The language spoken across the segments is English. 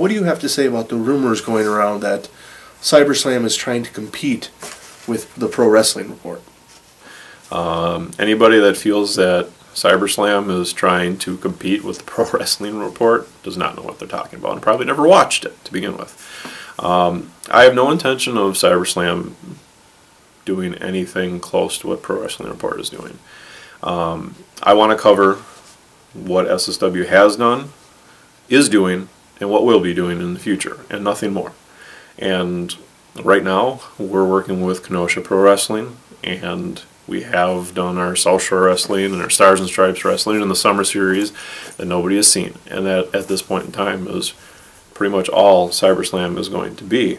What do you have to say about the rumors going around that SyberSlam is trying to compete with the Pro Wrestling Report? Anybody that feels that SyberSlam is trying to compete with the Pro Wrestling Report does not know what they're talking about and probably never watched it to begin with. I have no intention of SyberSlam doing anything close to what Pro Wrestling Report is doing. I want to cover what SSW has done, is doing, and what we'll be doing in the future, and nothing more. And right now, we're working with Kenosha Pro Wrestling, and we have done our South Shore Wrestling and our Stars and Stripes Wrestling in the summer series that nobody has seen. And that, at this point in time, is pretty much all SyberSlam is going to be.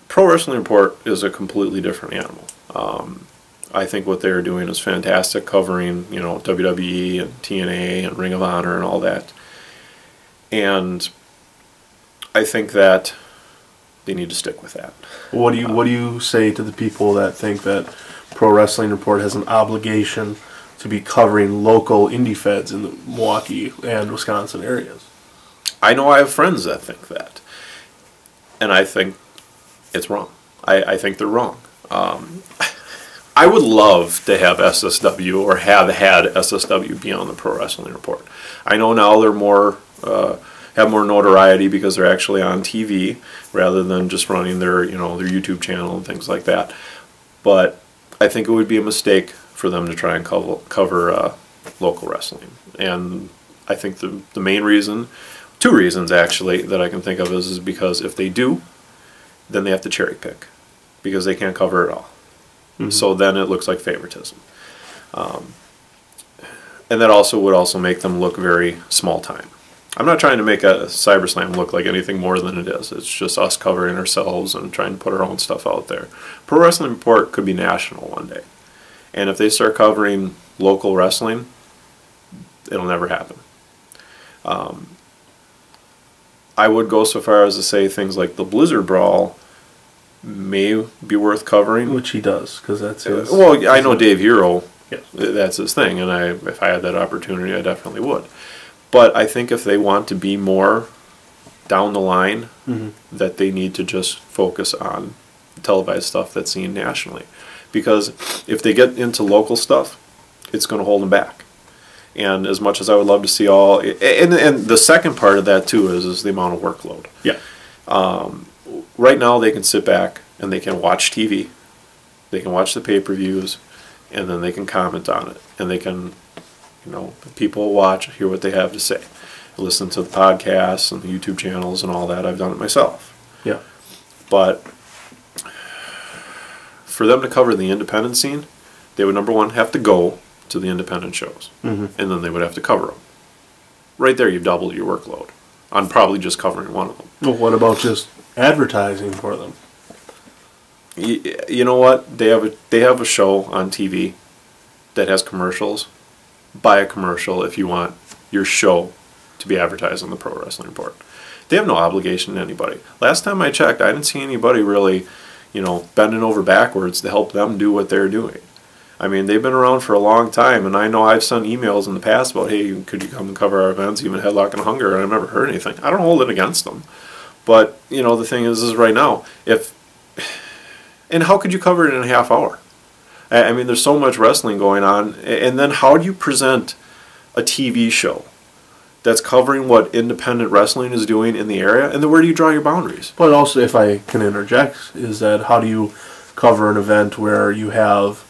Pro Wrestling Report is a completely different animal. I think what they're doing is fantastic, covering, you know, WWE and TNA and Ring of Honor and all that. And I think that they need to stick with that. What do you say to the people that think that Pro Wrestling Report has an obligation to be covering local indie feds in the Milwaukee and Wisconsin areas? I know I have friends that think that, and I think it's wrong. I think they're wrong. I would love to have SSW or have had SSW be on the Pro Wrestling Report. I know now they're more have more notoriety because they're actually on TV rather than just running their, you know, their YouTube channel and things like that. But I think it would be a mistake for them to try and cover local wrestling. And I think the main reason, two reasons actually that I can think of is because if they do, then they have to cherry pick because they can't cover it all. Mm-hmm. So then it looks like favoritism. And that also would also make them look very small time. I'm not trying to make a SyberSlam look like anything more than it is. It's just us covering ourselves and trying to put our own stuff out there. Pro Wrestling Report could be national one day. And if they start covering local wrestling, it'll never happen. I would go so far as to say things like the Blizzard Brawl may be worth covering. Which he does, because that's his... well, I know Dave Hero, yes. That's his thing, and if I had that opportunity, I definitely would. But I think if they want to be more down the line, mm-hmm. that they need to just focus on televised stuff that's seen nationally. Because if they get into local stuff, it's going to hold them back. And as much as I would love to see all... And the second part of that, too, is the amount of workload. Yeah. Right now, they can sit back and they can watch TV. They can watch the pay-per-views, and then they can comment on it. And they can... You know, people watch, hear what they have to say. Listen to the podcasts and the YouTube channels and all that. I've done it myself. Yeah. But for them to cover the independent scene, they would, number one, have to go to the independent shows. Mm-hmm. And then they would have to cover them. Right there, you've doubled your workload on probably just covering one of them. Well, what about just advertising for them? You know what? They have a show on TV that has commercials. Buy a commercial if you want your show to be advertised on the Pro Wrestling Report. They have no obligation to anybody. Last time I checked, I didn't see anybody really, you know, bending over backwards to help them do what they're doing. I mean, they've been around for a long time, and I know I've sent emails in the past about, hey, could you come and cover our events, even Headlock and Hunger, and I've never heard anything. I don't hold it against them. But, you know, the thing is right now, and how could you cover it in a half hour? I mean, there's so much wrestling going on, and then how do you present a TV show that's covering what independent wrestling is doing in the area, and then where do you draw your boundaries? But also, if I can interject, is that how do you cover an event where you have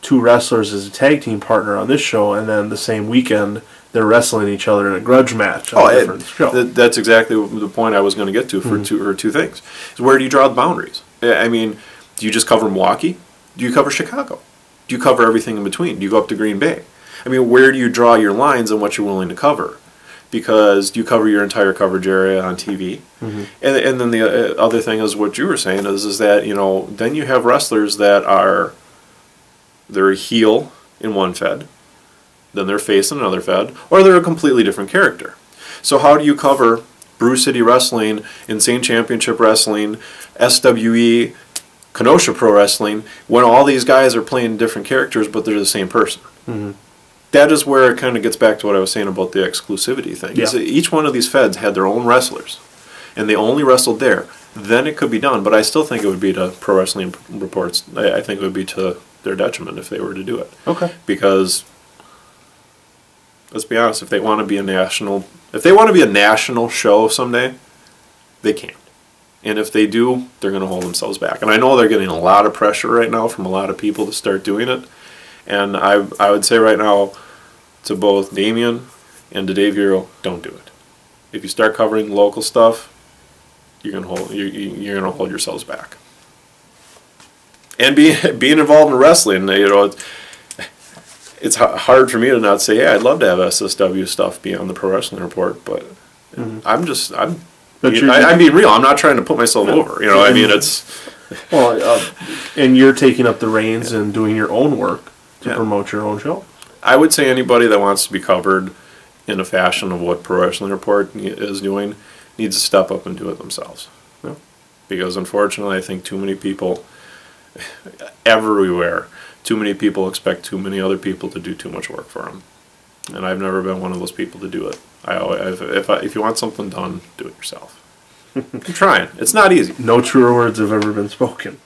two wrestlers as a tag team partner on this show, and then the same weekend they're wrestling each other in a grudge match on a different show? That's exactly the point I was going to get to for mm-hmm. two things. Is where do you draw the boundaries? I mean, do you just cover Milwaukee? Do you cover Chicago? Do you cover everything in between? Do you go up to Green Bay? I mean, where do you draw your lines on what you're willing to cover? Because do you cover your entire coverage area on TV? Mm-hmm. And then the other thing is what you were saying is that, you know, then you have wrestlers that they're a heel in one fed, then they're face in another fed, or they're a completely different character. So how do you cover Brew City Wrestling, Insane Championship Wrestling, SWE, Kenosha Pro Wrestling, when all these guys are playing different characters, but they're the same person? Mm-hmm. that is where it kind of gets back to what I was saying about the exclusivity thing. Yeah. Each one of these feds had their own wrestlers, and they only wrestled there. Then it could be done, but I still think it would be to Pro Wrestling Reports. I think it would be to their detriment if they were to do it. Okay. Because let's be honest, if they want to be a national show someday, they can't. And if they do, they're going to hold themselves back. And I know they're getting a lot of pressure right now from a lot of people to start doing it. And I would say right now to both Damien and to Dave Hero, don't do it. If you start covering local stuff, you're going to hold yourselves back. And being involved in wrestling, it's hard for me to not say, yeah, I'd love to have SSW stuff be on the Pro Wrestling Report, but I'm being real. I'm not trying to put myself over. I mean, it's... Well, and you're taking up the reins and doing your own work to promote your own show. I would say anybody that wants to be covered in a fashion of what Pro Wrestling Report is doing needs to step up and do it themselves. Yeah. Because unfortunately, I think too many people, everywhere, too many people expect too many other people to do too much work for them. And I've never been one of those people to do it. If you want something done, do it yourself. I'm trying. It's not easy. No truer words have ever been spoken.